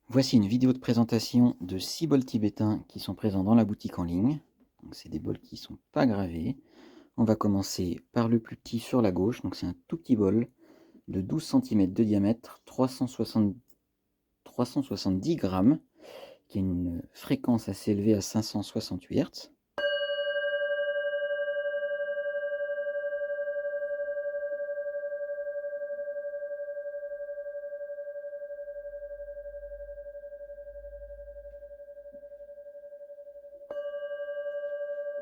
Voici une vidéo de présentation de 6 bols tibétains qui sont présents dans la boutique en ligne. C'est des bols qui ne sont pas gravés. On va commencer par le plus petit sur la gauche. Donc c'est un tout petit bol de 12 cm de diamètre, 370 grammes, qui a une fréquence assez élevée à 568 Hz.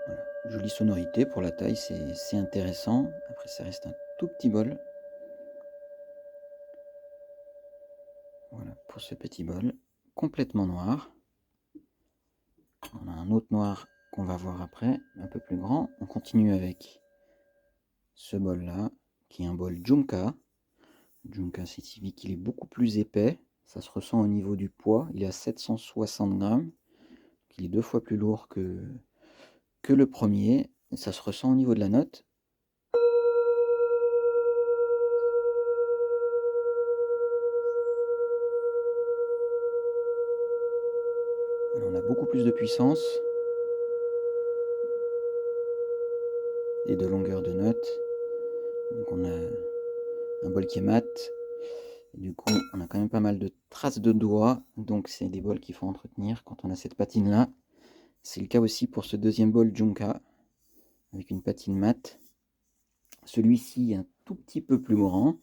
Voilà. Jolie sonorité pour la taille, c'est intéressant. Après ça reste un tout petit bol. Voilà pour ce petit bol, complètement noir. On a un autre noir qu'on va voir après, un peu plus grand. On continue avec ce bol là, qui est un bol Junka. Junka, c'est qu'il est beaucoup plus épais. Ça se ressent au niveau du poids. Il est à 760 grammes. Il est 2 fois plus lourd que le premier. Et ça se ressent au niveau de la note. Voilà, on a beaucoup plus de puissance et de longueur de note. Donc on a un bol qui est mat. Et du coup, on a quand même pas mal de traces de doigts. Donc c'est des bols qu'il faut entretenir quand on a cette patine là. C'est le cas aussi pour ce deuxième bol Junka, avec une patine mat. Celui-ci est un tout petit peu plus grand.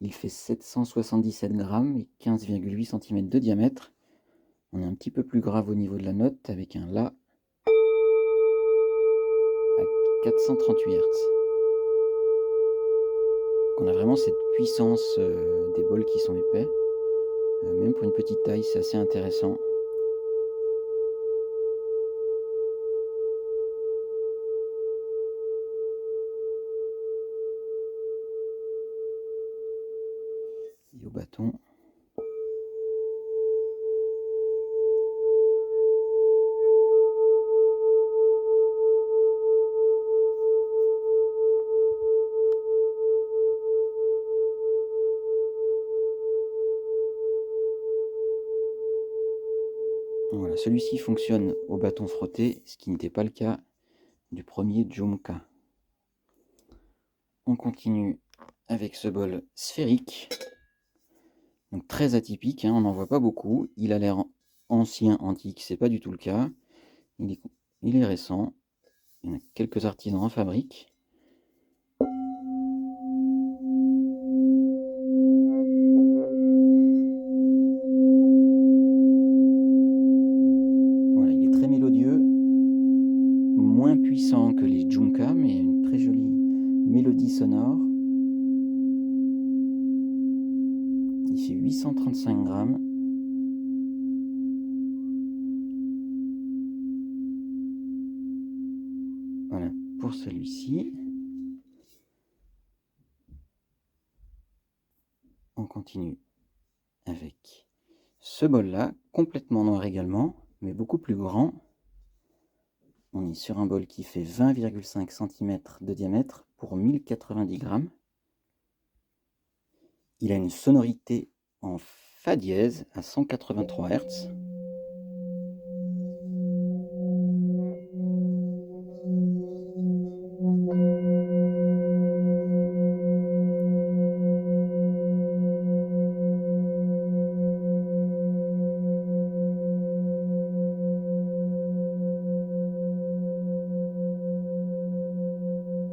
Il fait 777 grammes et 15,8 cm de diamètre. On est un petit peu plus grave au niveau de la note, avec un La à 438 Hz. On a vraiment cette puissance des bols qui sont épais. Même pour une petite taille, c'est assez intéressant. Et au bâton. Voilà, celui-ci fonctionne au bâton frotté, ce qui n'était pas le cas du premier Junka. On continue avec ce bol sphérique. Donc très atypique, hein, on n'en voit pas beaucoup. Il a l'air ancien, antique, c'est pas du tout le cas. Il est récent. Il y en a quelques artisans en fabrique. Voilà, il est très mélodieux, moins puissant que les Junka, mais une très jolie mélodie sonore. Il fait 835 grammes. Voilà pour celui-ci. On continue avec ce bol-là, complètement noir également, mais beaucoup plus grand. On est sur un bol qui fait 20,5 cm de diamètre pour 1090 grammes. Il a une sonorité en Fa dièse à 183 Hz.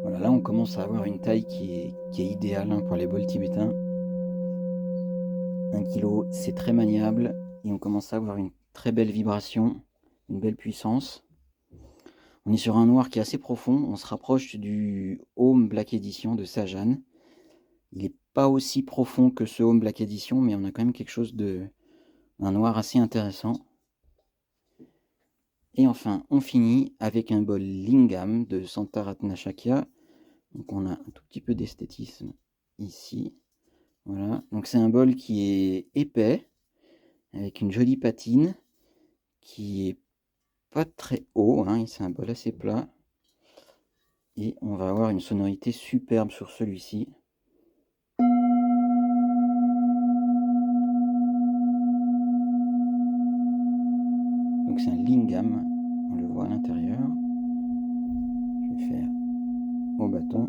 Voilà, là on commence à avoir une taille qui est idéale pour les bols tibétains. 1 kg, c'est très maniable et on commence à avoir une très belle vibration, une belle puissance. On est sur un noir qui est assez profond, on se rapproche du Home Black Edition de Sajan. Il n'est pas aussi profond que ce Home Black Edition, mais on a quand même quelque chose d'un noir assez intéressant. Et enfin, on finit avec un bol Lingam de Santaratna Shakya. Donc on a un tout petit peu d'esthétisme ici. Voilà, donc c'est un bol qui est épais, avec une jolie patine, qui est pas très haut, hein, c'est un bol assez plat. Et on va avoir une sonorité superbe sur celui-ci. Voilà, Donc c'est un lingam, on le voit à l'intérieur. Je vais faire au bâton.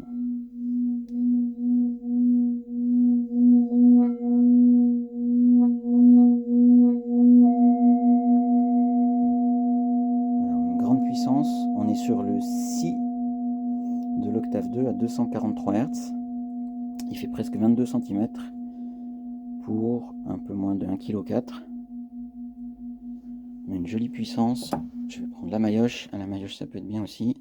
Voilà, une grande puissance, on est sur le Si de l'octave 2 à 243 Hz. Il fait presque 22 cm pour un peu moins de 1,4 kg. On a une jolie puissance. Je vais prendre la maillotche. À la maillotche, ça peut être bien aussi.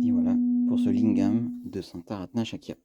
Et voilà pour ce lingam de Santaratna Shakya.